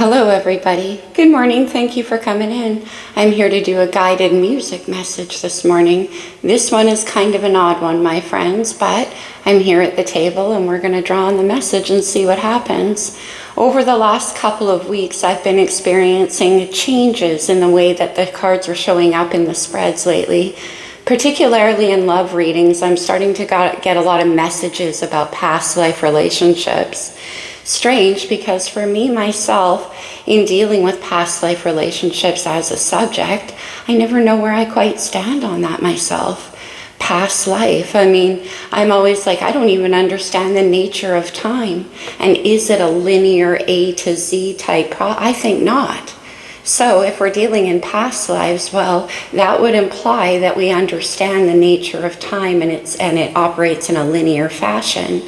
Hello everybody. Good morning. Thank you for coming in. I'm here to do a guided music message this morning. This one is kind of an odd one, my friends, but I'm here at the table and we're going to draw on the message and see what happens. Over the last couple of weeks, I've been experiencing changes in the way that the cards are showing up in the spreads lately. Particularly in love readings, I'm starting to get a lot of messages about past life relationships. Strange, because for me, myself, in dealing with past life relationships as a subject, I never know where I quite stand on that myself. Past life, I'm always like, I don't even understand the nature of time. And is it a linear A to Z type I think not. So if we're dealing in past lives, well, that would imply that we understand the nature of time and it operates in a linear fashion.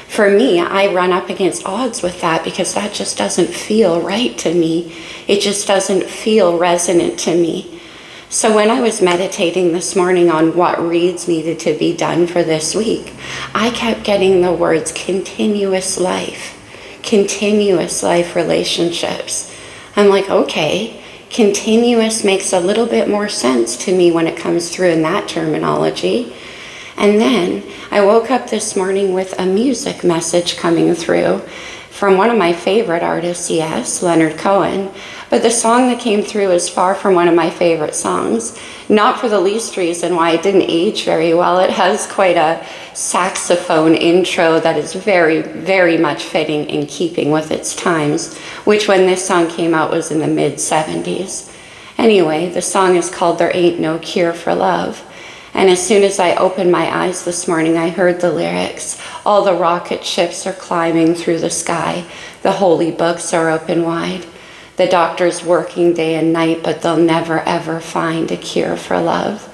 For me, I run up against odds with that because that just doesn't feel right to me. It just doesn't feel resonant to me. So when I was meditating this morning on what reads needed to be done for this week, I kept getting the words continuous life relationships. I'm like, okay, continuous makes a little bit more sense to me when it comes through in that terminology. And then I woke up this morning with a music message coming through from one of my favorite artists, yes, Leonard Cohen. But the song that came through is far from one of my favorite songs. Not for the least reason why it didn't age very well. It has quite a saxophone intro that is very, very much fitting in keeping with its times, which when this song came out was in the mid-70s. Anyway, the song is called There Ain't No Cure for Love. And as soon as I opened my eyes this morning, I heard the lyrics. All the rocket ships are climbing through the sky. The holy books are open wide. The doctor's working day and night, but they'll never ever find a cure for love.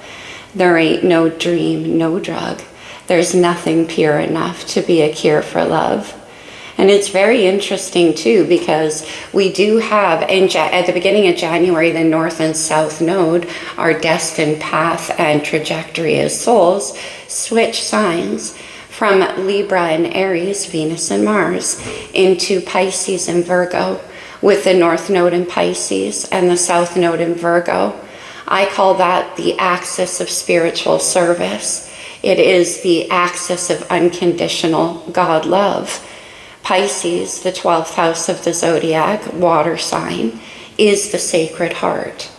There ain't no dream, no drug. There's nothing pure enough to be a cure for love. And it's very interesting too, because we do have, at the beginning of January, the North and South Node, our destined path and trajectory as souls, switch signs from Libra and Aries, Venus and Mars, into Pisces and Virgo, with the North Node in Pisces and the South Node in Virgo. I call that the axis of spiritual service. It is the axis of unconditional God love. Pisces, the 12th house of the zodiac, water sign, is the Sacred Heart.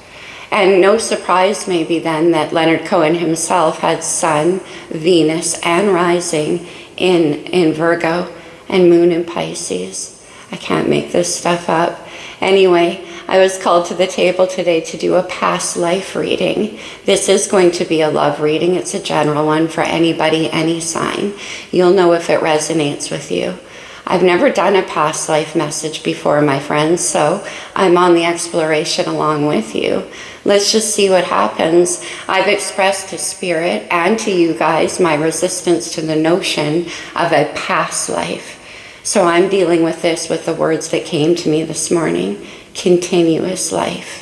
And no surprise maybe then that Leonard Cohen himself had Sun, Venus, and rising in Virgo and Moon in Pisces. I can't make this stuff up. Anyway, I was called to the table today to do a past life reading. This is going to be a love reading. It's a general one for anybody, any sign. You'll know if it resonates with you. I've never done a past life message before, my friends, so I'm on the exploration along with you. Let's just see what happens. I've expressed to Spirit and to you guys my resistance to the notion of a past life. So I'm dealing with this with the words that came to me this morning. Continuous life.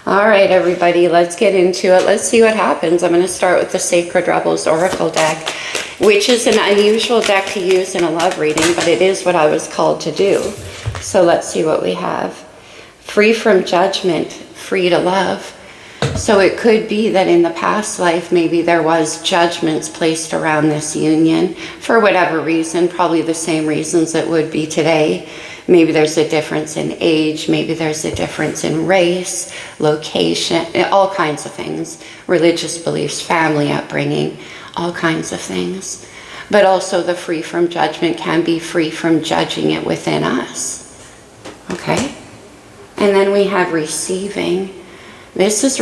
All right, everybody, let's get into it. Let's see what happens. I'm going to start with the Sacred Rebels Oracle deck, which is an unusual deck to use in a love reading, but it is what I was called to do. So let's see what we have. Free from judgment, free to love. So it could be that in the past life, maybe there was judgments placed around this union for whatever reason, probably the same reasons it would be today. Maybe there's a difference in age, maybe there's a difference in race, location, all kinds of things, religious beliefs, family upbringing, all kinds of things. But also the free from judgment can be free from judging it within us. Okay? And then we have receiving. This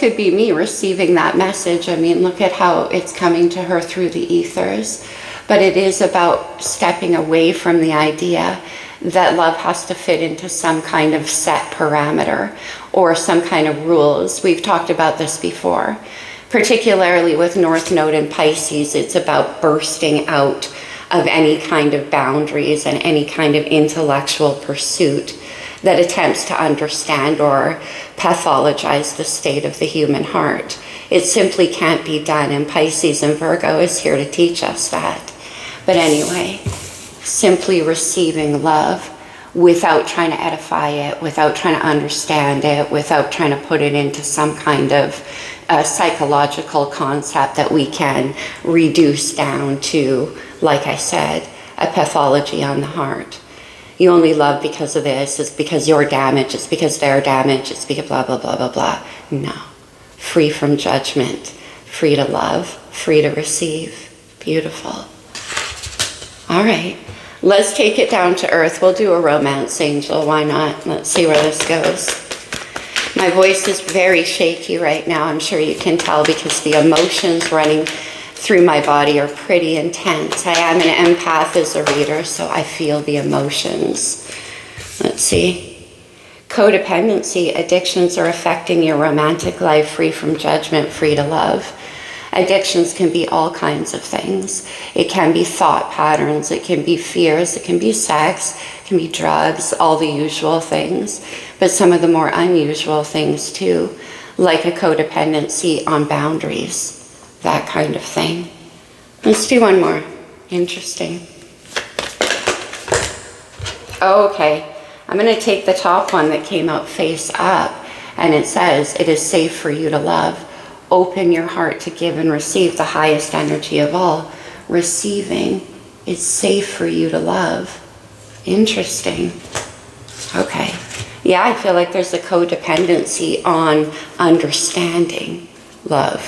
could be me receiving that message. Look at how it's coming to her through the ethers. But it is about stepping away from the idea that love has to fit into some kind of set parameter or some kind of rules. We've talked about this before. Particularly with North Node in Pisces, it's about bursting out of any kind of boundaries and any kind of intellectual pursuit that attempts to understand or pathologize the state of the human heart. It simply can't be done, and Pisces and Virgo is here to teach us that. But anyway, simply receiving love. without trying to edify it, without trying to understand it, without trying to put it into some kind of psychological concept that we can reduce down to, like I said, a pathology on the heart. You only love because of this, it's because you're damaged, it's because they're damaged, it's because blah, blah, blah, blah, blah. No. Free from judgment, free to love, free to receive. Beautiful. All right. Let's take it down to earth. We'll do a romance angel. Why not? Let's see where this goes. My voice is very shaky right now. I'm sure you can tell because the emotions running through my body are pretty intense. I am an empath as a reader, so I feel the emotions. Let's see. Codependency. Addictions are affecting your romantic life, free from judgment, free to love. Addictions can be all kinds of things. It can be thought patterns, it can be fears, it can be sex, it can be drugs, all the usual things. But some of the more unusual things too, like a codependency on boundaries, that kind of thing. Let's do one more. Interesting. Okay, I'm going to take the top one that came out face up, and it says, it is safe for you to love. Open your heart to give and receive the highest energy of all. Receiving is safe for you to love. Interesting. Okay. Yeah, I feel like there's a codependency on understanding love.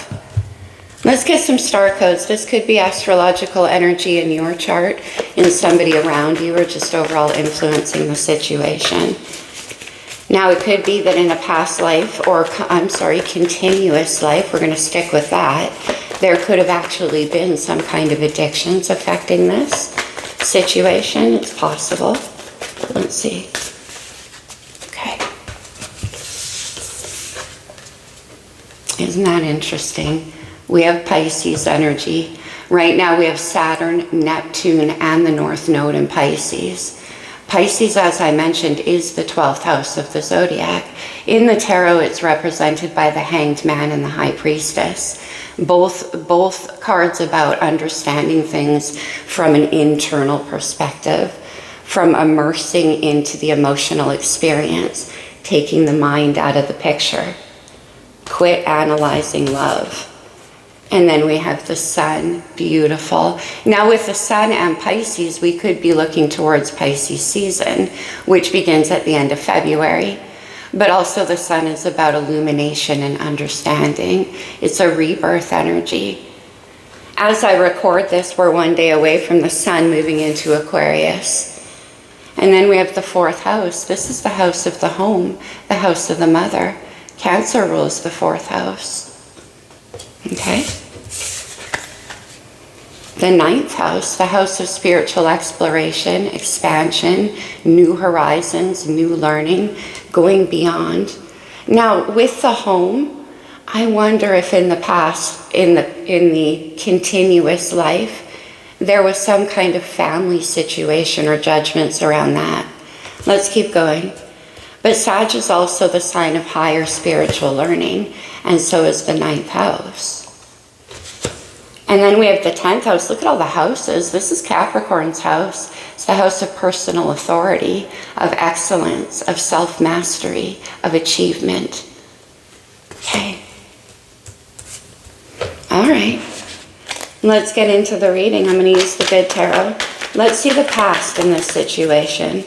Let's get some star codes. This could be astrological energy in your chart, in somebody around you, or just overall influencing the situation. Now, it could be that in a past life, or continuous life, we're going to stick with that, there could have actually been some kind of addictions affecting this situation. It's possible. Let's see. Okay. Isn't that interesting? We have Pisces energy. Right now we have Saturn, Neptune, and the North Node in Pisces. Pisces, as I mentioned, is the 12th house of the zodiac. In the tarot, it's represented by the Hanged Man and the High Priestess. Both cards about understanding things from an internal perspective, from immersing into the emotional experience, taking the mind out of the picture. Quit analyzing love. And then we have the sun, beautiful. Now with the sun and Pisces, we could be looking towards Pisces season, which begins at the end of February. But also the sun is about illumination and understanding. It's a rebirth energy. As I record this, we're one day away from the sun moving into Aquarius. And then we have the 4th house. This is the house of the home, the house of the mother. Cancer rules the 4th house. Okay. The 9th house, the house of spiritual exploration, expansion, new horizons, new learning, going beyond. Now, with the home, I wonder if in the past, in the continuous life, there was some kind of family situation or judgments around that. Let's keep going. But Sag is also the sign of higher spiritual learning, and so is the 9th house. And then we have the 10th house. Look at all the houses. This is Capricorn's house. It's the house of personal authority, of excellence, of self-mastery, of achievement. Okay. All right. Let's get into the reading. I'm going to use the good tarot. Let's see the past in this situation.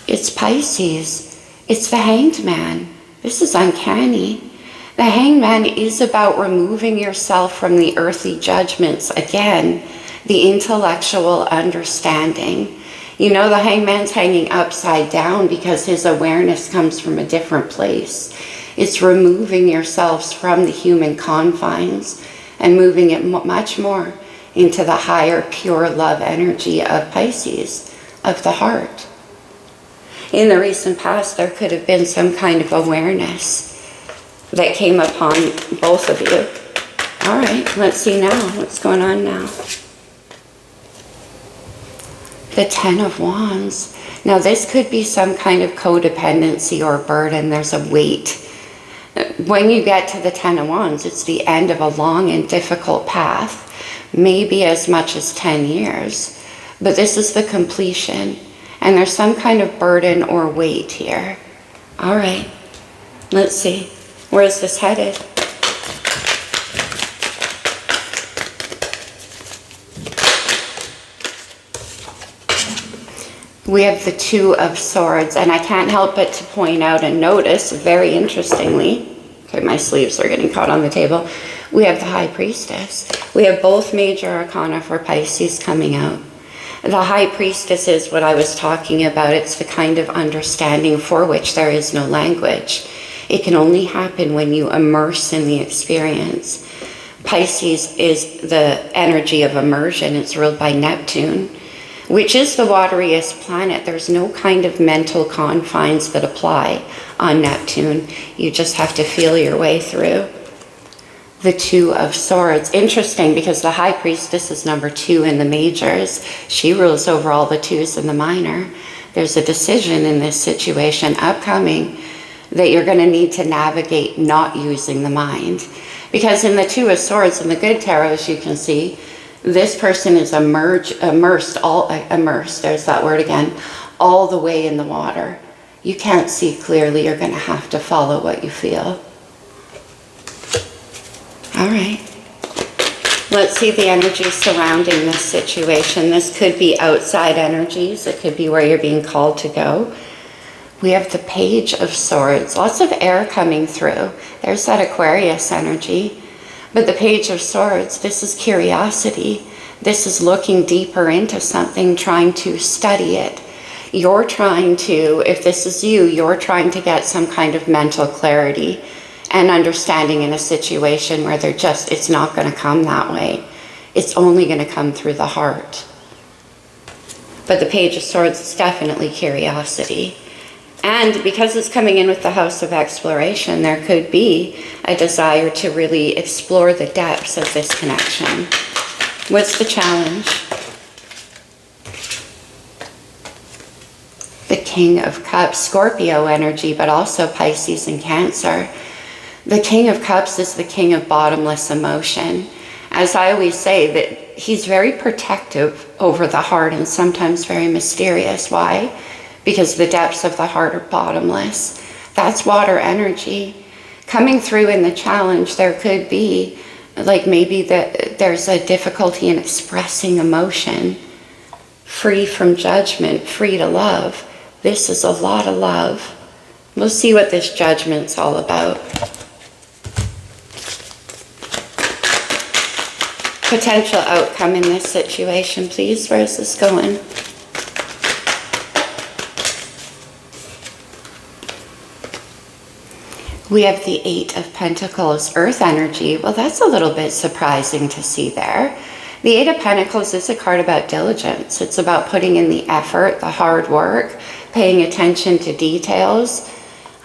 It's Pisces. It's the Hanged Man. This is uncanny. The Hanged Man is about removing yourself from the earthly judgments again, the intellectual understanding. You know, the Hanged Man's hanging upside down because his awareness comes from a different place. It's removing yourselves from the human confines and moving it much more into the higher pure love energy of Pisces, of the heart. In the recent past, there could have been some kind of awareness that came upon both of you. All right, let's see now. What's going on now? The 10 of Wands. Now, this could be some kind of codependency or burden. There's a weight. When you get to the 10 of Wands, it's the end of a long and difficult path, maybe as much as 10 years. But this is the completion. And there's some kind of burden or weight here. All right, let's see. Where is this headed? We have the Two of Swords, and I can't help but to point out and notice, very interestingly, okay, my sleeves are getting caught on the table, we have the High Priestess. We have both major arcana for Pisces coming out. The High Priestess is what I was talking about. It's the kind of understanding for which there is no language. It can only happen when you immerse in the experience. Pisces is the energy of immersion. It's ruled by Neptune, which is the wateriest planet. There's no kind of mental confines that apply on Neptune. You just have to feel your way through. The Two of Swords. Interesting, because the High Priestess is number 2 in the majors. She rules over all the 2s in the minor. There's a decision in this situation upcoming that you're going to need to navigate not using the mind. Because in the Two of Swords, in the good tarot, as you can see, this person is immersed, there's that word again, all the way in the water. You can't see clearly. You're going to have to follow what you feel. All right. Let's see the energy surrounding this situation. This could be outside energies. It could be where you're being called to go. We have the Page of Swords. Lots of air coming through. There's that Aquarius energy. But the Page of Swords, this is curiosity. This is looking deeper into something, trying to study it. You're trying to, if this is you, you're trying to get some kind of mental clarity and understanding in a situation where it's not going to come that way. It's only going to come through the heart. But the Page of Swords is definitely curiosity. And because it's coming in with the House of Exploration, there could be a desire to really explore the depths of this connection. What's the challenge? The King of Cups, Scorpio energy, but also Pisces and Cancer. The King of Cups is the king of bottomless emotion. As I always say, that he's very protective over the heart and sometimes very mysterious. Why? Because the depths of the heart are bottomless. That's water energy. Coming through in the challenge, there could be, like maybe there's a difficulty in expressing emotion, free from judgment, free to love. This is a lot of love. We'll see what this judgment's all about. Potential outcome in this situation, please. Where is this going? We have the Eight of Pentacles, Earth energy. Well, that's a little bit surprising to see there. The Eight of Pentacles is a card about diligence. It's about putting in the effort, the hard work, paying attention to details.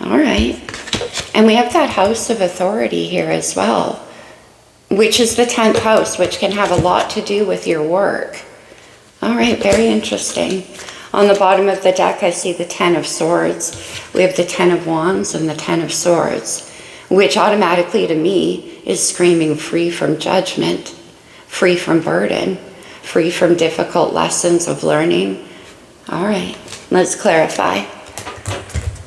All right. And we have that House of Authority here as well, which is the 10th house, which can have a lot to do with your work. All right, very interesting. On the bottom of the deck, I see the 10 of Swords. We have the 10 of Wands and the 10 of Swords, which automatically to me is screaming free from judgment, free from burden, free from difficult lessons of learning. All right, let's clarify.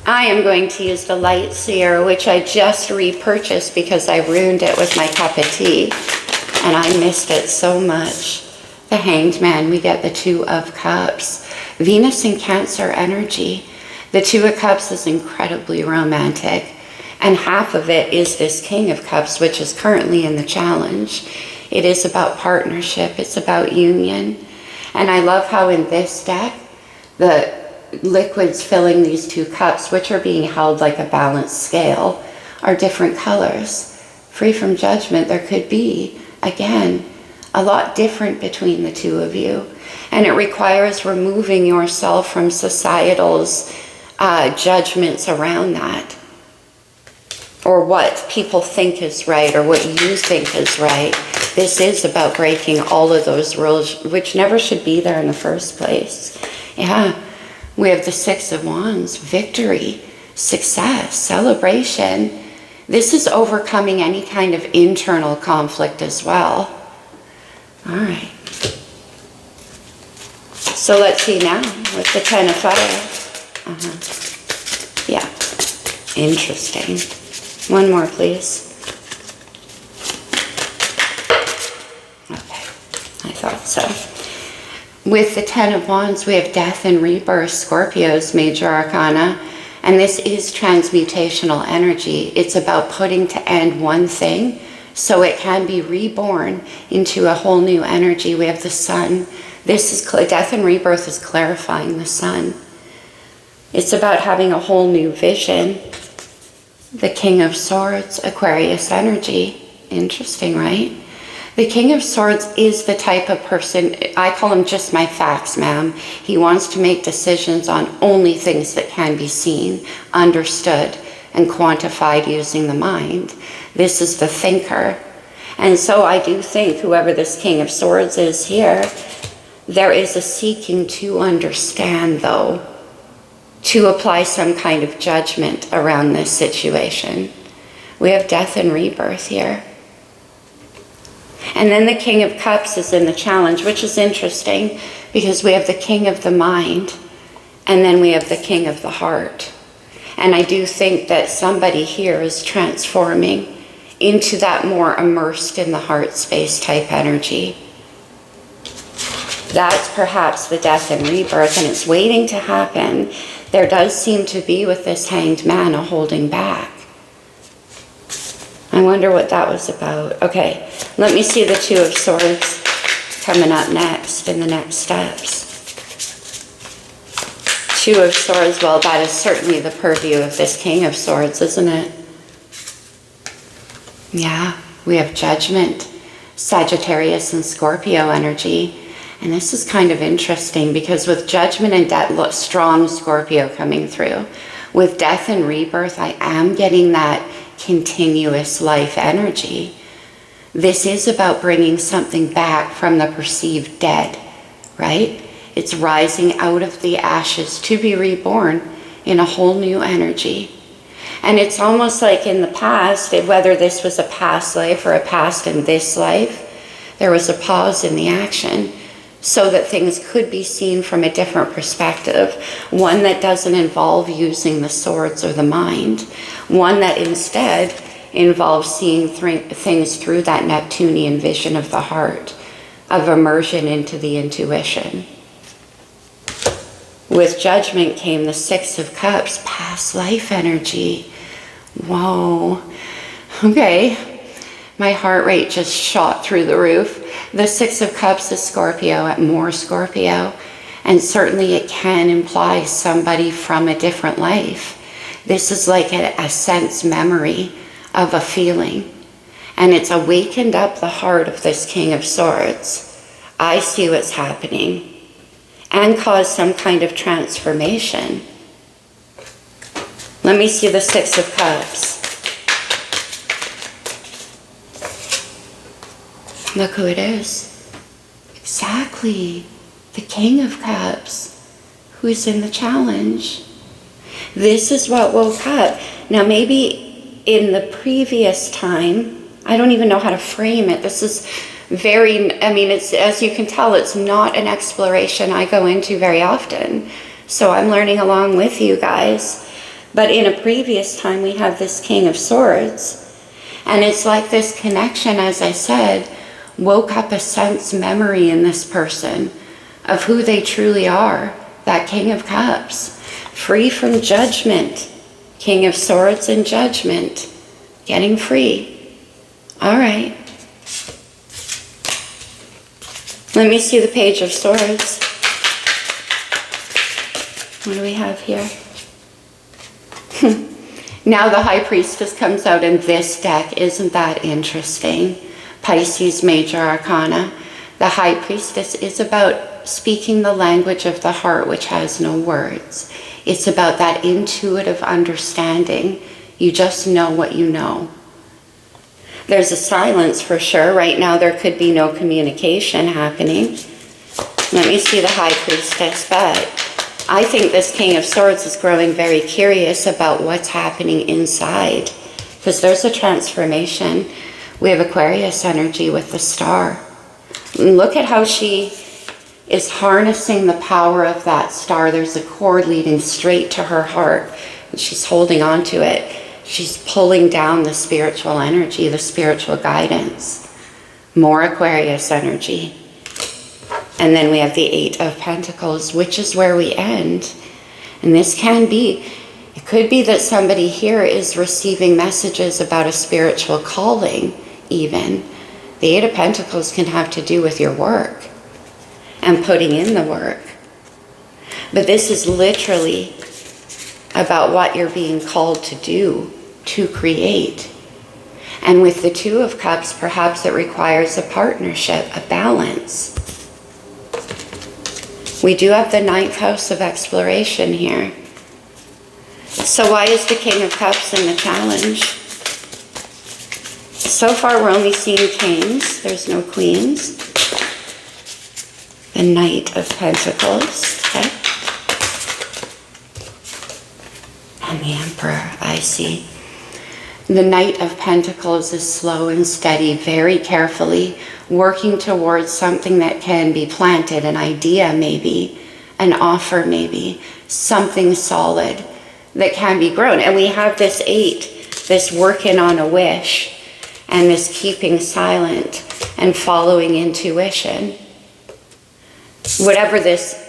I am going to use the Light Seer, which I just repurchased because I ruined it with my cup of tea, and I missed it so much. The Hanged Man, we get the Two of Cups. Venus in Cancer energy. The Two of Cups is incredibly romantic, and half of it is this King of Cups, which is currently in the challenge. It is about partnership. It's about union. And I love how in this deck, the liquids filling these two cups, which are being held like a balanced scale, are different colors. Free from judgment, there could be, again, a lot different between the two of you. And it requires removing yourself from societal's judgments around that, or what people think is right, or what you think is right. This is about breaking all of those rules, which never should be there in the first place. Yeah. We have the Six of Wands, victory, success, celebration. This is overcoming any kind of internal conflict as well. All right. So let's see now with the Ten of Fire. Yeah, interesting. One more, please. Okay, I thought so. With the Ten of Wands, we have Death and Rebirth, Scorpio's major arcana. And this is transmutational energy. It's about putting to end one thing so it can be reborn into a whole new energy. We have the Sun. This is Death and Rebirth is clarifying the Sun. It's about having a whole new vision. The King of Swords, Aquarius energy. Interesting, right? The King of Swords is the type of person, I call him just my facts, ma'am. He wants to make decisions on only things that can be seen, understood, and quantified using the mind. This is the thinker. And so I do think whoever this King of Swords is here, there is a seeking to understand, though, to apply some kind of judgment around this situation. We have Death and Rebirth here. And then the King of Cups is in the challenge, which is interesting because we have the King of the Mind and then we have the King of the Heart. And I do think that somebody here is transforming into that more immersed in the heart space type energy. That's perhaps the Death and Rebirth, and it's waiting to happen. There does seem to be with this Hanged Man a holding back. I wonder what that was about. Okay, let me see the Two of Swords coming up next in the next steps. Two of Swords, well, that is certainly the purview of this King of Swords, isn't it? Yeah, we have Judgment, Sagittarius and Scorpio energy. And this is kind of interesting because with Judgment and Death, strong Scorpio coming through. With Death and Rebirth, I am getting that continuous life energy. This is about bringing something back from the perceived dead, right? It's rising out of the ashes to be reborn in a whole new energy. And it's almost like in the past, whether this was a past life or a past in this life, there was a pause in the action so that things could be seen from a different perspective, one that doesn't involve using the swords or the mind, one that instead involves seeing things through that Neptunian vision of the heart, of immersion into the intuition. With Judgment came the Six of Cups, past life energy. Whoa. Okay. My heart rate just shot through the roof. The Six of Cups is Scorpio, at more Scorpio. And certainly it can imply somebody from a different life. This is like a sense memory of a feeling. And it's awakened up the heart of this King of Swords. I see what's happening. And caused some kind of transformation. Let me see the Six of Cups. Look who it is. Exactly. The King of Cups, who's in the challenge. This is what woke up. Now maybe in the previous time, I don't even know how to frame it. This is very, I mean, it's, as you can tell, it's not an exploration I go into very often. So I'm learning along with you guys. But in a previous time, we have this King of Swords. And it's like this connection, as I said, woke up a sense memory in this person of who they truly are, that King of Cups, free from judgment, King of Swords and Judgment, getting free. All right. Let me see the Page of Swords. What do we have here? Now the High Priestess comes out in this deck. Isn't that interesting? Pisces Major Arcana. The High Priestess is about speaking the language of the heart, which has no words. It's about that intuitive understanding. You just know what you know. There's a silence for sure. Right now there could be no communication happening. Let me see the High Priestess, but I think this King of Swords is growing very curious about what's happening inside, because there's a transformation. We have Aquarius energy with the Star. Look at how she is harnessing the power of that star. There's a cord leading straight to her heart, and she's holding on to it. She's pulling down the spiritual energy, the spiritual guidance. More Aquarius energy. And then we have the Eight of Pentacles, which is where we end. And this can be, it could be that somebody here is receiving messages about a spiritual calling, even. The Eight of Pentacles can have to do with your work and putting in the work. But this is literally about what you're being called to do, to create. And with the Two of Cups, perhaps it requires a partnership, a balance. We do have the 9th house of exploration here. So why is the King of Cups in the challenge? So far we're only seeing kings, there's no queens. The Knight of Pentacles, okay? And the Emperor, I see. The Knight of Pentacles is slow and steady, very carefully, working towards something that can be planted, an idea maybe, an offer maybe, something solid that can be grown. And we have this 8, this working on a wish, and this keeping silent and following intuition. Whatever this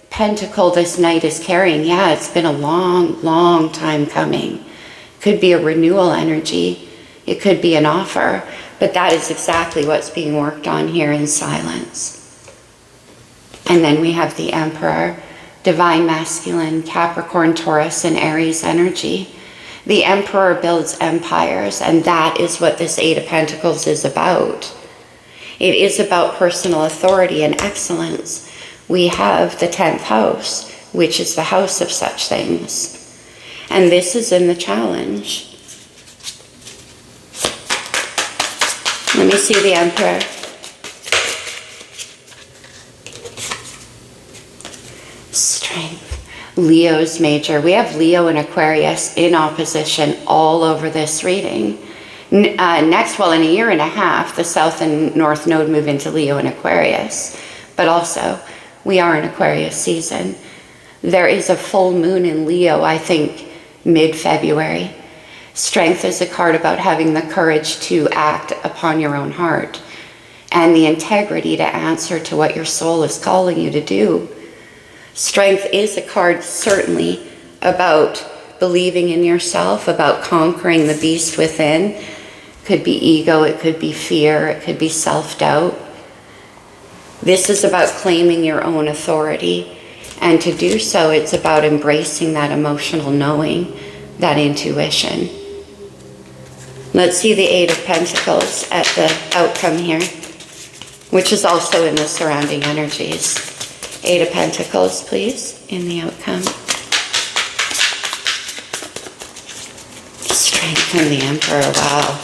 pentacle this Knight is carrying, yeah, it's been a long, long time coming. Could be a renewal energy. It could be an offer. But that is exactly what's being worked on here in silence. And then we have the Emperor, Divine Masculine, Capricorn, Taurus, and Aries energy. The Emperor builds empires, and that is what this Eight of Pentacles is about. It is about personal authority and excellence. We have the 10th house, which is the house of such things. And this is in the challenge. Let me see the Emperor. Strength. Leo's major. We have Leo and Aquarius in opposition all over this reading. Next, well, in a year and a half, the South and North Node move into Leo and Aquarius. But also, we are in Aquarius season. There is a full moon in Leo, I think, mid-February. Strength is a card about having the courage to act upon your own heart and the integrity to answer to what your soul is calling you to do. Strength is a card certainly about believing in yourself, about conquering the beast within. It could be ego, it could be fear, it could be self-doubt. This is about claiming your own authority. And to do so, it's about embracing that emotional knowing, that intuition. Let's see the Eight of Pentacles at the outcome here, which is also in the surrounding energies. Eight of Pentacles, please, in the outcome. Strength and the Emperor, wow.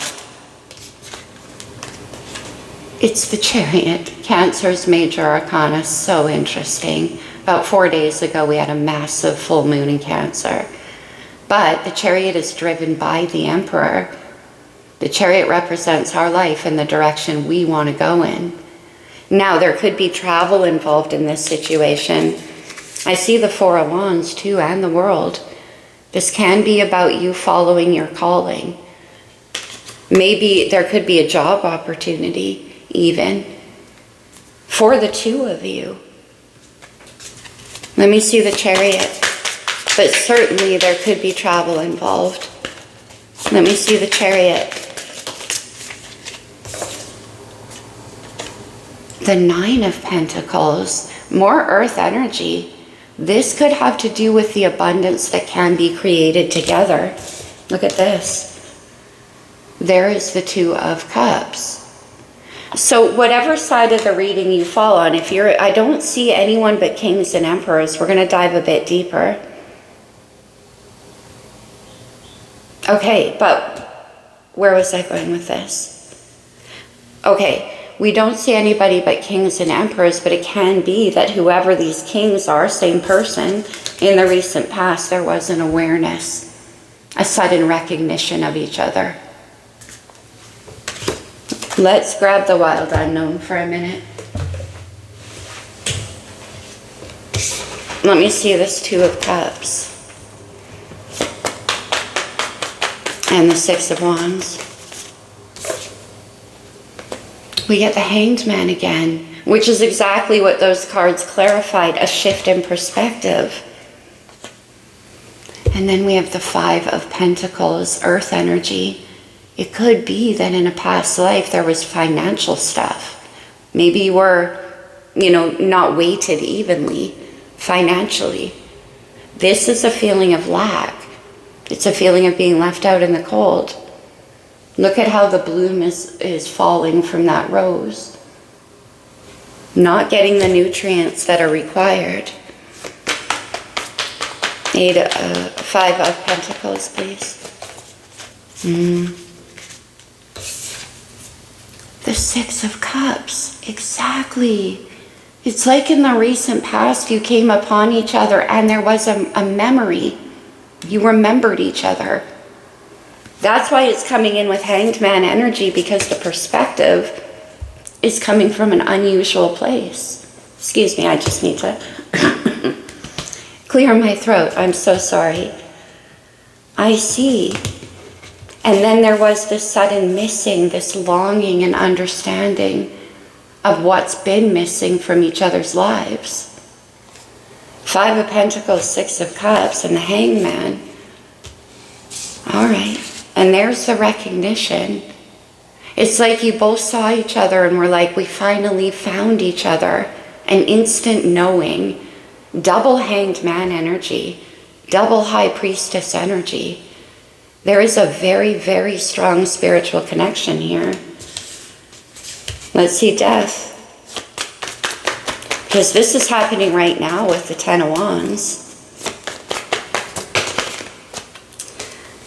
It's the Chariot, Cancer's major arcana, so interesting. About 4 days ago, we had a massive full moon in Cancer. But the Chariot is driven by the Emperor. The Chariot represents our life and the direction we want to go in. Now, there could be travel involved in this situation. I see the Four of Wands, too, and the World. This can be about you following your calling. Maybe there could be a job opportunity, even, for the two of you. Let me see the Chariot. But certainly there could be travel involved. Let me see the Chariot. The Nine of Pentacles, more earth energy. This could have to do with the abundance that can be created together. Look at this. There is the Two of Cups. So whatever side of the reading you fall on, I don't see anyone but kings and emperors. We're going to dive a bit deeper. Okay, but where was I going with this? Okay, we don't see anybody but kings and emperors, but it can be that whoever these kings are, same person, in the recent past, there was an awareness, a sudden recognition of each other. Let's grab the wild unknown for a minute. Let me see this Two of Cups. And the Six of Wands. We get the Hanged Man again, which is exactly what those cards clarified, a shift in perspective. And then we have the Five of Pentacles, Earth energy. It could be that in a past life there was financial stuff. Maybe you were, not weighted evenly financially. This is a feeling of lack. It's a feeling of being left out in the cold. Look at how the bloom is falling from that rose. Not getting the nutrients that are required. Five of Pentacles, please. The Six of Cups, exactly. It's like in the recent past you came upon each other and there was a memory. You remembered each other. That's why it's coming in with Hanged Man energy, because the perspective is coming from an unusual place. Excuse me, I just need to clear my throat. I'm so sorry. I see. And then there was this sudden missing, this longing and understanding of what's been missing from each other's lives. Five of Pentacles, Six of Cups, and the Hanged Man. All right. And there's the recognition. It's like you both saw each other and were like, we finally found each other. An instant knowing. Double Hanged Man energy. Double High Priestess energy. There is a very, very strong spiritual connection here. Let's see Death. Because this is happening right now with the Ten of Wands.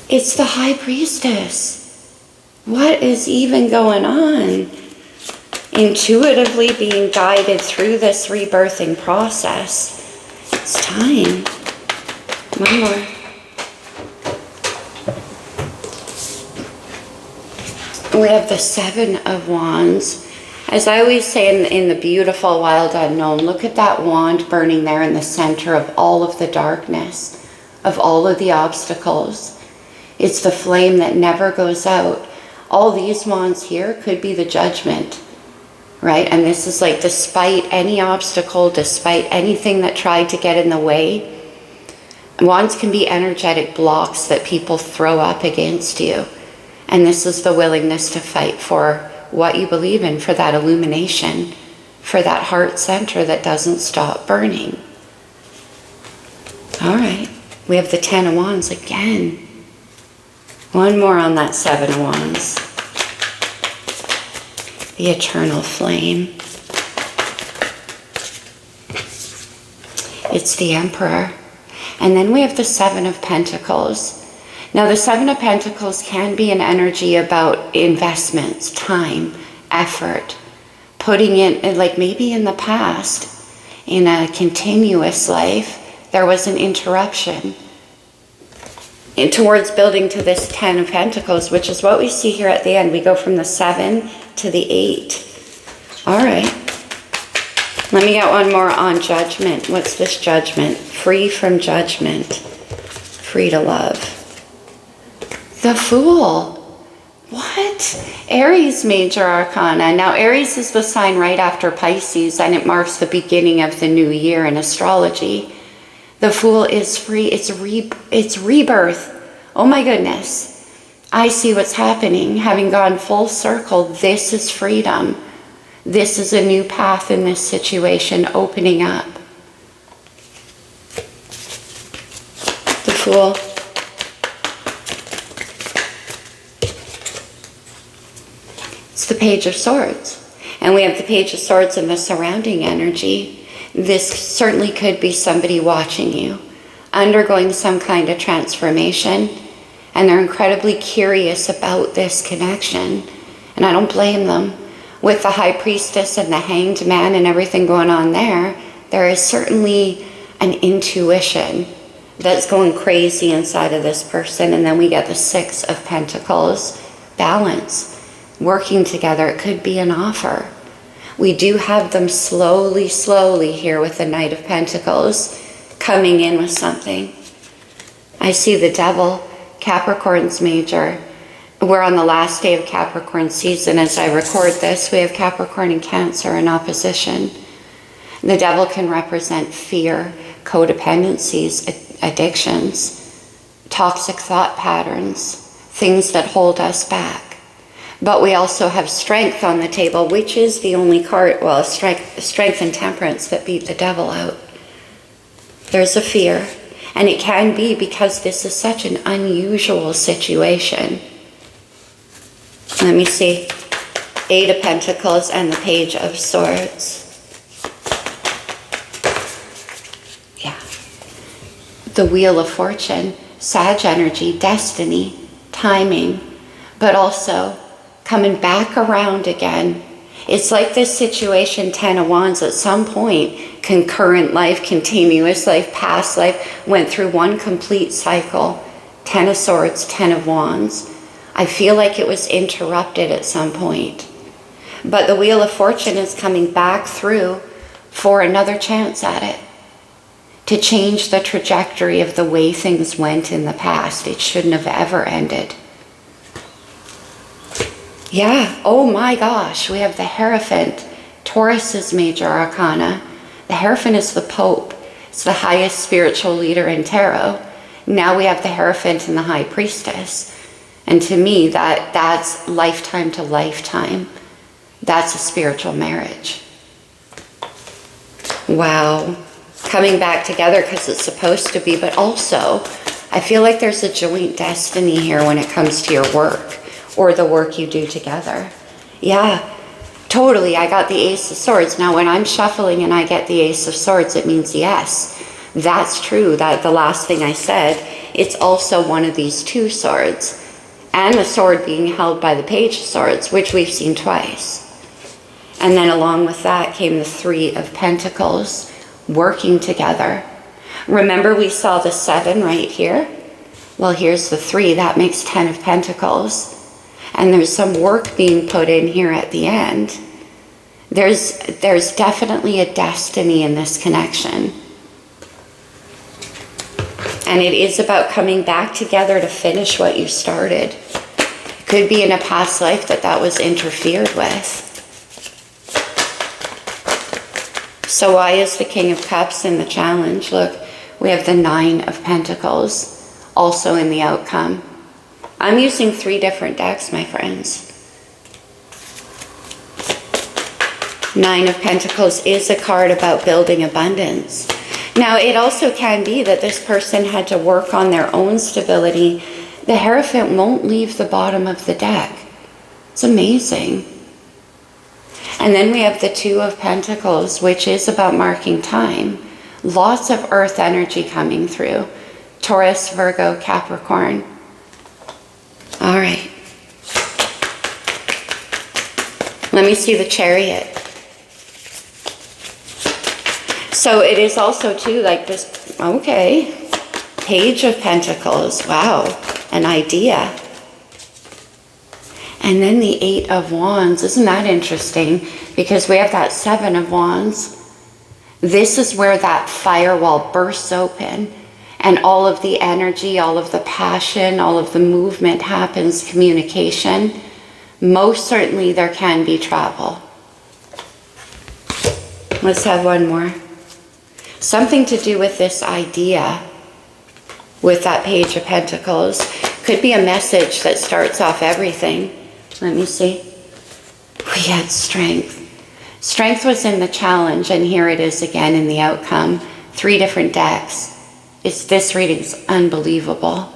It's the High Priestess. What is even going on? Intuitively being guided through this rebirthing process. It's time. One more. We have the Seven of Wands. As I always say in the beautiful wild unknown, look at that wand burning there in the center of all of the darkness, of all of the obstacles. It's the flame that never goes out. All these wands here could be the Judgment, right? And this is like, despite any obstacle, despite anything that tried to get in the way, wands can be energetic blocks that people throw up against you. And this is the willingness to fight for what you believe in, for that illumination, for that heart center that doesn't stop burning. All right, we have the Ten of Wands again. One more on that Seven of Wands. The Eternal Flame. It's the Emperor. And then we have the Seven of Pentacles. Now, the Seven of Pentacles can be an energy about investments, time, effort, putting in, like maybe in the past, in a continuous life, there was an interruption towards building to this Ten of Pentacles, which is what we see here at the end. We go from the 7 to the 8. All right. Let me get one more on Judgment. What's this Judgment? Free from judgment. Free to love. The Fool. What? Aries major arcana. Now, Aries is the sign right after Pisces, and it marks the beginning of the new year in astrology. The Fool is free. It's rebirth. Oh my goodness. I see what's happening. Having gone full circle, this is freedom. This is a new path in this situation opening up. The Fool. It's the Page of Swords. And we have the Page of Swords and the surrounding energy. This certainly could be somebody watching you, undergoing some kind of transformation, and they're incredibly curious about this connection. And I don't blame them. With the High Priestess and the Hanged Man and everything going on there, there is certainly an intuition that's going crazy inside of this person. And then we get the Six of Pentacles, balance. Working together, it could be an offer. We do have them slowly here with the Knight of Pentacles coming in with something. I see the devil, Capricorn's major. We're on the last day of Capricorn season. As I record this, we have Capricorn and Cancer in opposition. The devil can represent fear, codependencies, addictions, toxic thought patterns, things that hold us back. But we also have strength on the table, which is the only card, well, strength and temperance that beat the devil out. There's a fear, and it can be because this is such an unusual situation. Let me see. 8 of Pentacles and the Page of Swords. Yeah. The Wheel of Fortune, Sag energy, destiny, timing, but also coming back around again. It's like this situation, 10 of Wands, at some point, concurrent life, continuous life, past life, went through one complete cycle. 10 of Swords, 10 of Wands. I feel like it was interrupted at some point. But the Wheel of Fortune is coming back through for another chance at it, to change the trajectory of the way things went in the past. It shouldn't have ever ended. Yeah, oh my gosh, we have the Hierophant, Taurus's major arcana. The Hierophant is the Pope. It's the highest spiritual leader in tarot. Now we have the Hierophant and the High Priestess. And to me, that's lifetime to lifetime. That's a spiritual marriage. Wow. Coming back together because it's supposed to be, but also I feel like there's a joint destiny here when it comes to your work or the work you do together. Yeah, totally. I got the Ace of Swords. Now when I'm shuffling and I get the Ace of Swords, it means yes, that's true. That the last thing I said, it's also one of these 2 swords. And the sword being held by the Page of Swords, which we've seen twice. And then along with that came the 3 of Pentacles, working together. Remember we saw the 7 right here? Well, here's the 3. That makes 10 of Pentacles. And there's some work being put in here at the end. There's definitely a destiny in this connection. And it is about coming back together to finish what you started. It could be in a past life that was interfered with. So why is the King of Cups in the challenge? Look, we have the 9 of Pentacles also in the outcome. I'm using 3 different decks, my friends. 9 of Pentacles is a card about building abundance. Now, it also can be that this person had to work on their own stability. The Hierophant won't leave the bottom of the deck. It's amazing. And then we have the 2 of Pentacles, which is about marking time. Lots of earth energy coming through. Taurus, Virgo, Capricorn. All right. Let me see the Chariot. So it is also too like this, okay, Page of Pentacles, wow, an idea. And then the 8 of Wands, isn't that interesting? Because we have that 7 of Wands. This is where that firewall bursts open and all of the energy, all of the passion, all of the movement happens, communication. Most certainly there can be travel. Let's have one more. Something to do with this idea with that Page of Pentacles. Could be a message that starts off everything. Let me see. We had strength. Strength was in the challenge, and here it is again in the outcome. 3 different decks. This reading's unbelievable.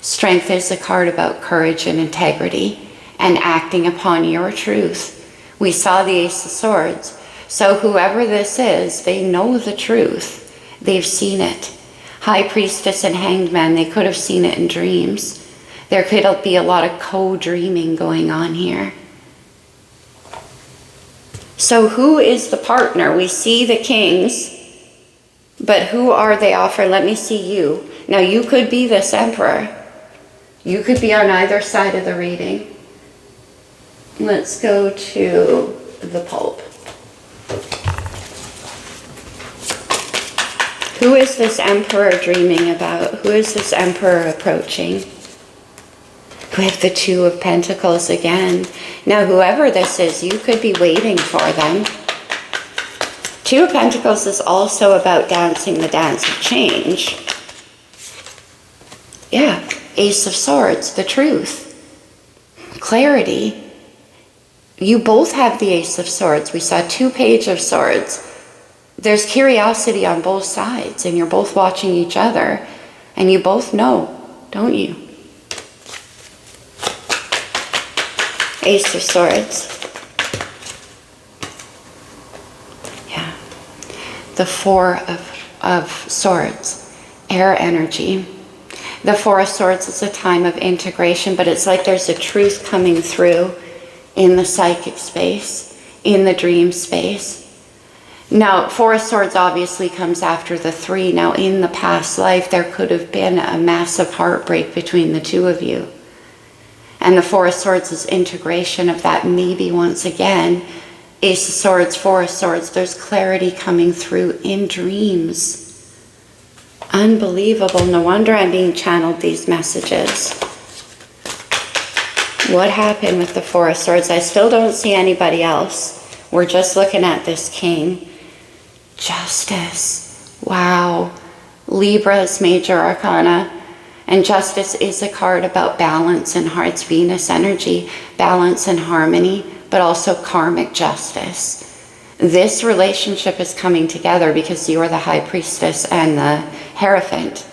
Strength is a card about courage and integrity and acting upon your truth. We saw the Ace of Swords. So whoever this is, they know the truth. They've seen it. High Priestess and Hanged Man, they could have seen it in dreams. There could be a lot of co-dreaming going on here. So who is the partner? We see the kings, but who are they offering? Let me see you. Now you could be this Emperor. You could be on either side of the reading. Let's go to the Pope. Who is this emperor dreaming about? Who is this emperor approaching? We have the Two of Pentacles again. Now, whoever this is, you could be waiting for them. Two of Pentacles is also about dancing the dance of change. Yeah, Ace of Swords, the truth. Clarity. You both have the Ace of Swords. We saw 2 Page of Swords. There's curiosity on both sides, and you're both watching each other, and you both know, don't you? Ace of Swords. Yeah. The Four of Swords. Air energy. The Four of Swords is a time of integration, but it's like there's a truth coming through in the psychic space, in the dream space. Now, Four of Swords obviously comes after the 3. Now, in the past life, there could have been a massive heartbreak between the two of you. And the Four of Swords is integration of that maybe once again. Ace of Swords, Four of Swords, there's clarity coming through in dreams. Unbelievable. No wonder I'm being channeled these messages. What happened with the Four of Swords? I still don't see anybody else. We're just looking at this king. Justice. Wow. Libra's major arcana. And Justice is a card about balance in Heart's Venus energy, balance and harmony, but also karmic justice. This relationship is coming together because you are the High Priestess and the Hierophant,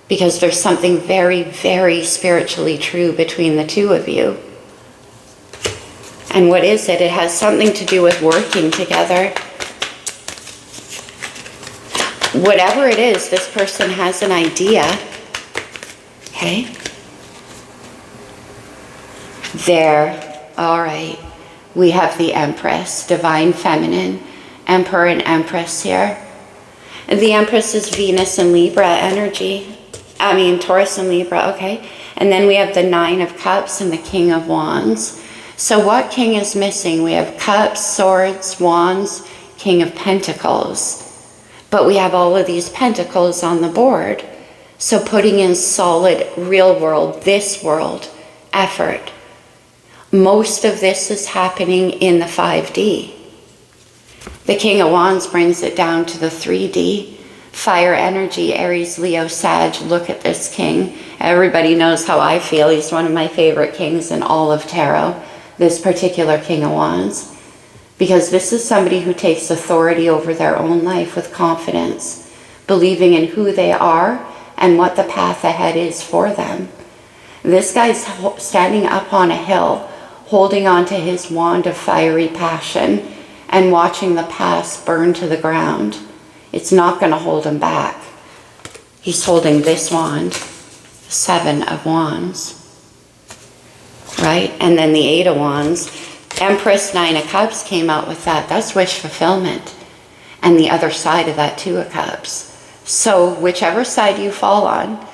because there's something very, very spiritually true between the two of you. And what is it? It has something to do with working together. Whatever it is, this person has an idea. Okay? There. All right. We have the Empress, Divine Feminine, Emperor and Empress here. And the Empress is Venus and Libra energy. Taurus and Libra, okay. And then we have the Nine of Cups and the King of Wands. So what king is missing? We have Cups, Swords, Wands, King of Pentacles. But we have all of these pentacles on the board. So putting in solid, real world, this world effort. Most of this is happening in the 5D. The King of Wands brings it down to the 3D. Fire energy, Aries, Leo, Sag. Look at this king. Everybody knows how I feel. He's one of my favorite kings in all of tarot, this particular King of Wands. Because this is somebody who takes authority over their own life with confidence, believing in who they are and what the path ahead is for them. This guy's standing up on a hill, holding on to his wand of fiery passion and watching the past burn to the ground. It's not going to hold him back. He's holding this wand, 7 of Wands, right? And then the 8 of Wands. Empress, 9 of Cups came out with that. That's wish fulfillment. And the other side of that, 2 of Cups. So whichever side you fall on,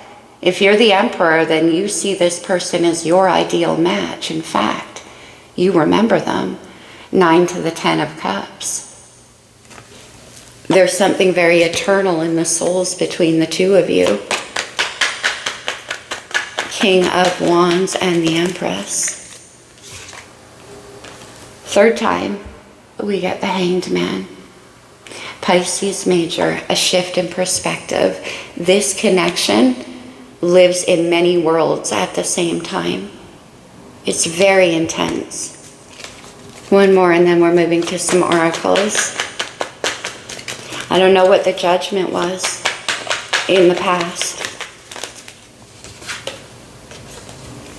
if you're the Emperor, then you see this person as your ideal match. In fact, you remember them. 9 to the 10 of Cups. There's something very eternal in the souls between the two of you. King of Wands and the Empress. Third time, we get the Hanged Man. Pisces major, a shift in perspective. This connection lives in many worlds at the same time. It's very intense. One more and then we're moving to some oracles. I don't know what the judgment was in the past.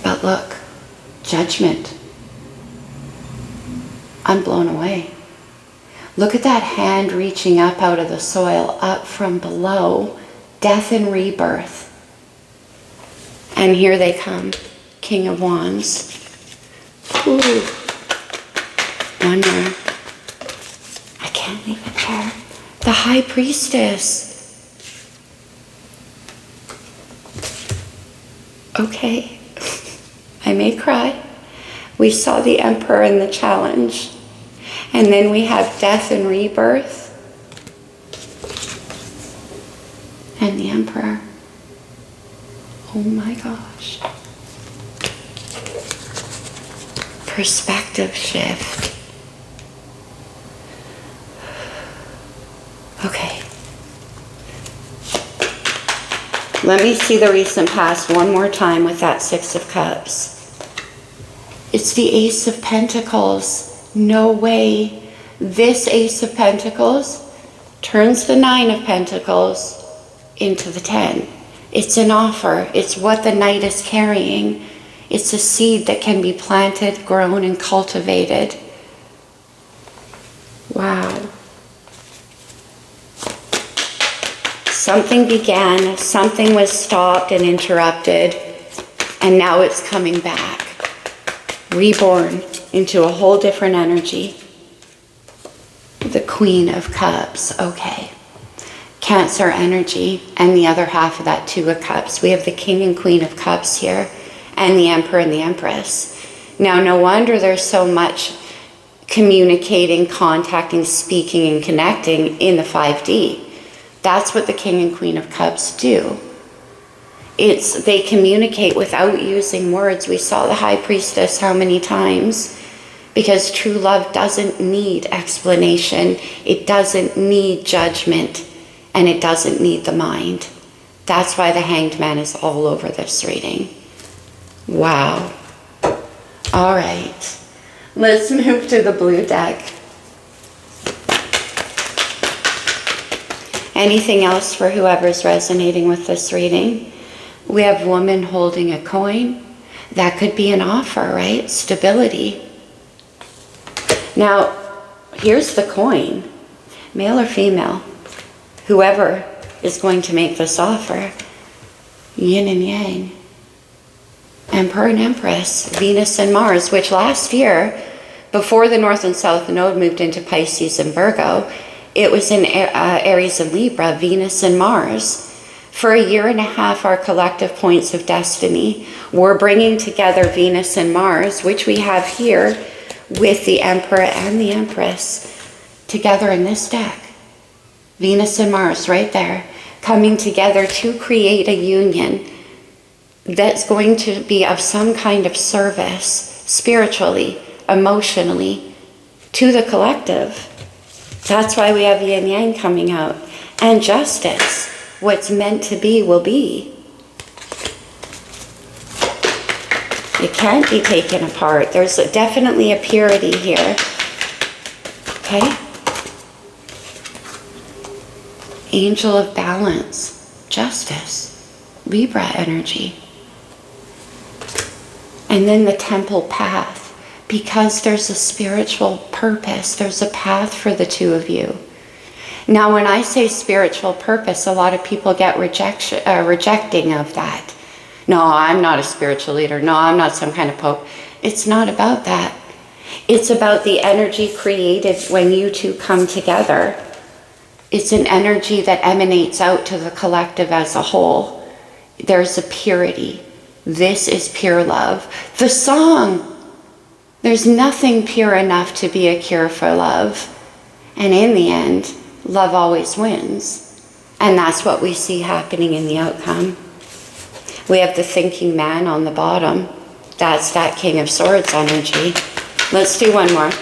But look, judgment. I'm blown away. Look at that hand reaching up out of the soil, up from below. Death and rebirth. And here they come. King of Wands. Ooh. One more. I can't leave it there. The High Priestess. Okay. I may cry. We saw the Emperor in the challenge. And then we have death and rebirth. and the Emperor. Oh my gosh. Perspective shift. Okay. Let me see the recent past one more time with that Six of Cups. It's the Ace of Pentacles. No way. This Ace of Pentacles turns the Nine of Pentacles into the 10. It's an offer. It's what the Knight is carrying. It's a seed that can be planted, grown, and cultivated. Wow. Something began, something was stopped and interrupted, and now it's coming back. Reborn into a whole different energy. The Queen of Cups. Okay. Cancer energy, and the other half of that Two of Cups. We have the King and Queen of Cups here, and the Emperor and the Empress. Now, no wonder there's so much communicating, contacting, speaking, and connecting in the 5D. That's what the King and Queen of Cups do. They communicate without using words. We saw the High Priestess how many times? Because true love doesn't need explanation. It doesn't need judgment. And it doesn't need the mind. That's why the Hanged Man is all over this reading. Wow. All right. Let's move to the blue deck. Anything else for whoever's resonating with this reading? We have woman holding a coin. That could be an offer, right? Stability. Now, here's the coin. Male or female? Whoever is going to make this offer. Yin and Yang. Emperor and Empress. Venus and Mars, which last year, before the North and South Node moved into Pisces and Virgo, it was in Aries and Libra, Venus and Mars. For a year and a half, our collective points of destiny were bringing together Venus and Mars, which we have here with the Emperor and the Empress together in this deck. Venus and Mars right there, coming together to create a union that's going to be of some kind of service, spiritually, emotionally, to the collective. That's why we have yin yang coming out. And justice. What's meant to be will be. It can't be taken apart. There's definitely a purity here. Okay? Angel of balance. Justice. Libra energy. And then the temple path. Because there's a spiritual purpose, there's a path for the two of you. Now, when I say spiritual purpose, a lot of people get rejecting of that. No, I'm not a spiritual leader. No, I'm not some kind of pope. It's not about that. It's about the energy created when you two come together. It's an energy that emanates out to the collective as a whole. There's a purity. This is pure love. The song. There's nothing pure enough to be a cure for love. And in the end, love always wins. And that's what we see happening in the outcome. We have the thinking man on the bottom. That's that King of Swords energy. Let's do one more.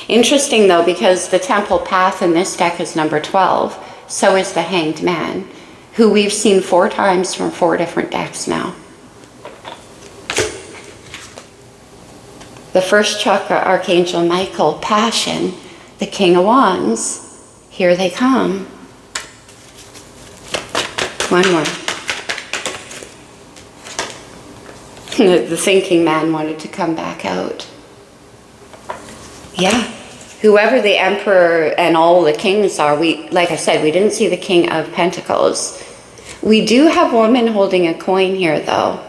Interesting though, because the temple path in this deck is number 12. So is the Hanged Man, who we've seen 4 times from 4 different decks now. The first chakra, Archangel Michael, passion, the King of Wands. Here they come. One more. The thinking man wanted to come back out. Yeah. Whoever the Emperor and all the kings are, like I said, we didn't see the King of Pentacles. We do have woman holding a coin here, though.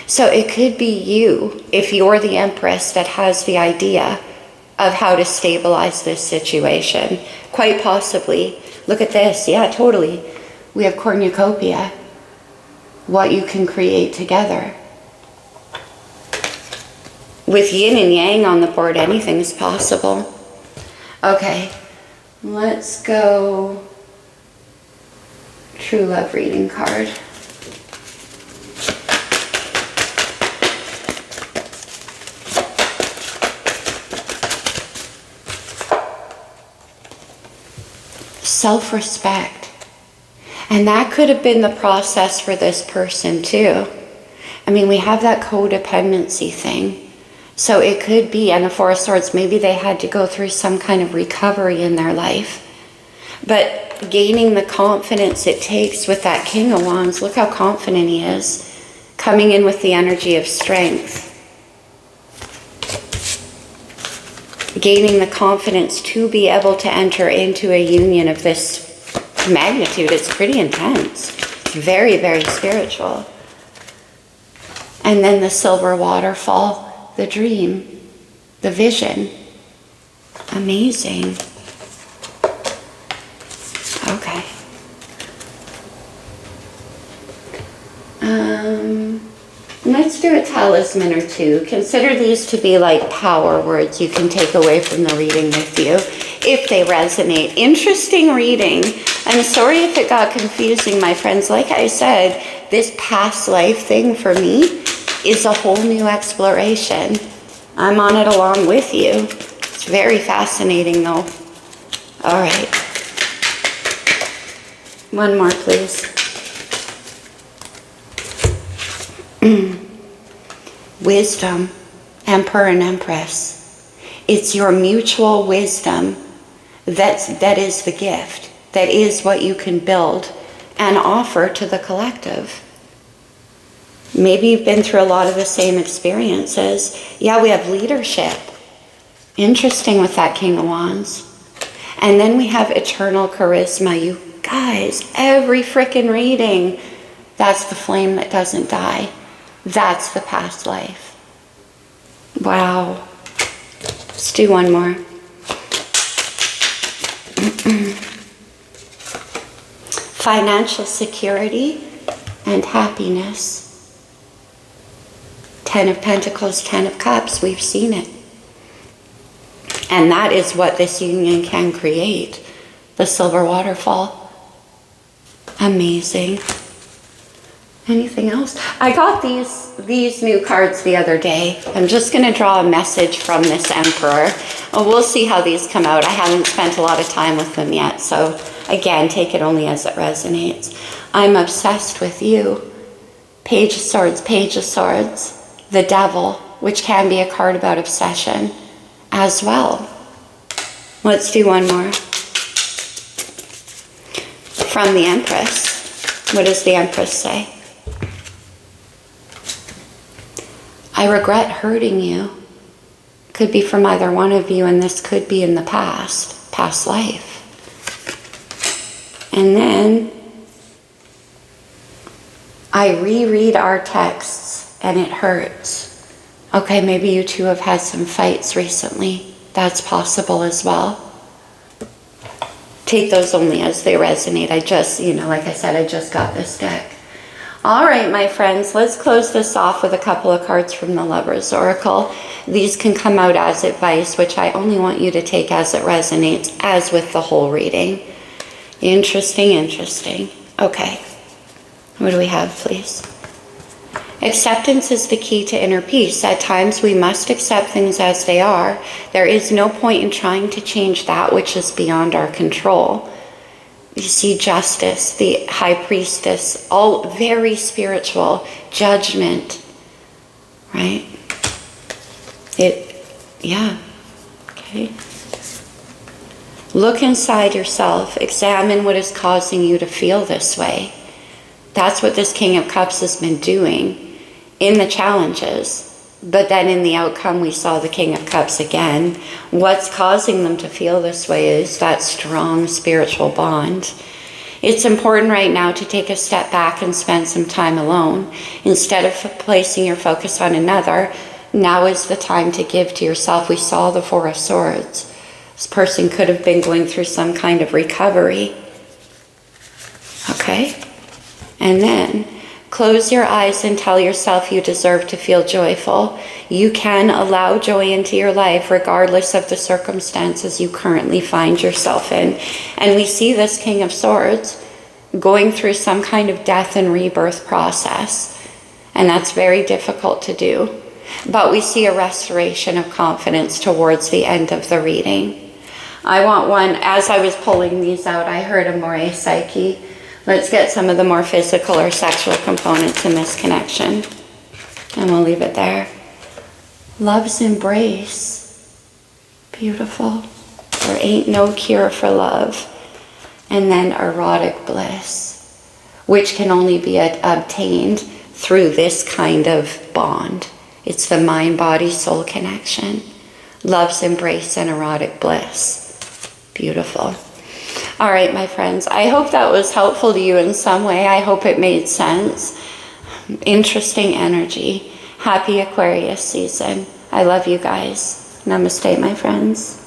So it could be you, if you're the Empress that has the idea of how to stabilize this situation. Quite possibly. Look at this. Yeah, totally. We have cornucopia. What you can create together. With yin and yang on the board, anything is possible. Okay, let's go True love reading card. Self-respect. And that could have been the process for this person too. I mean, we have that codependency thing. So it could be, and the Four of Swords, maybe they had to go through some kind of recovery in their life. But gaining the confidence it takes with that King of Wands, look how confident he is. Coming in with the energy of strength. Gaining the confidence to be able to enter into a union of this magnitude. It's pretty intense. It's very, very spiritual. And then the silver waterfall, the dream, the vision. Amazing. Okay. Let's do a talisman or two. Consider these to be like power words you can take away from the reading with you if they resonate. Interesting reading. I'm sorry if it got confusing, my friends. Like I said, this past life thing for me is a whole new exploration. I'm on it along with you. It's very fascinating though. All right. One more, please. Wisdom, Emperor and Empress. It's your mutual wisdom that is the gift. That is what you can build and offer to the collective. Maybe you've been through a lot of the same experiences. Yeah, we have leadership. Interesting with that King of Wands. And then we have eternal charisma. You guys, every frickin' reading, that's the flame that doesn't die. That's the past life. Wow. Let's do one more. Financial security and happiness. 10 of Pentacles, 10 of Cups, we've seen it. And that is what this union can create. The silver waterfall. Amazing. Anything else? I got these new cards the other day. I'm just going to draw a message from this Emperor. We'll see how these come out. I haven't spent a lot of time with them yet. So again, take it only as it resonates. I'm obsessed with you. Page of Swords, Page of Swords. The Devil, which can be a card about obsession as well. Let's do one more. From the Empress. What does the Empress say? I regret hurting you. Could be from either one of you, and this could be in the past life. And then I reread our texts and it hurts. Okay, maybe you two have had some fights recently. That's possible as well. Take those only as they resonate. I just, like I said, I just got this deck. All right, my friends, let's close this off with a couple of cards from the Lover's Oracle. These can come out as advice, which I only want you to take as it resonates, as with the whole reading. Interesting, interesting. Okay, what do we have, please? Acceptance is the key to inner peace. At times, we must accept things as they are. There is no point in trying to change that which is beyond our control. You see Justice, the High Priestess, all very spiritual. Judgment, right? Yeah, okay. Look inside yourself. Examine what is causing you to feel this way. That's what this King of Cups has been doing in the challenges. But then in the outcome, we saw the King of Cups again. What's causing them to feel this way is that strong spiritual bond. It's important right now to take a step back and spend some time alone. Instead of placing your focus on another, now is the time to give to yourself. We saw the Four of Swords. This person could have been going through some kind of recovery. Okay? And then close your eyes and tell yourself you deserve to feel joyful. You can allow joy into your life regardless of the circumstances you currently find yourself in. And we see this King of Swords going through some kind of death and rebirth process. And that's very difficult to do. But we see a restoration of confidence towards the end of the reading. I want one, as I was pulling these out, I heard a Moray Psyche. Let's get some of the more physical or sexual components in this connection. And we'll leave it there. Love's embrace. Beautiful. There ain't no cure for love. And then erotic bliss, which can only be obtained through this kind of bond. It's the mind-body-soul connection. Love's embrace and erotic bliss. Beautiful. All right, my friends, I hope that was helpful to you in some way. I hope it made sense. Interesting energy. Happy Aquarius season. I love you guys. Namaste, my friends.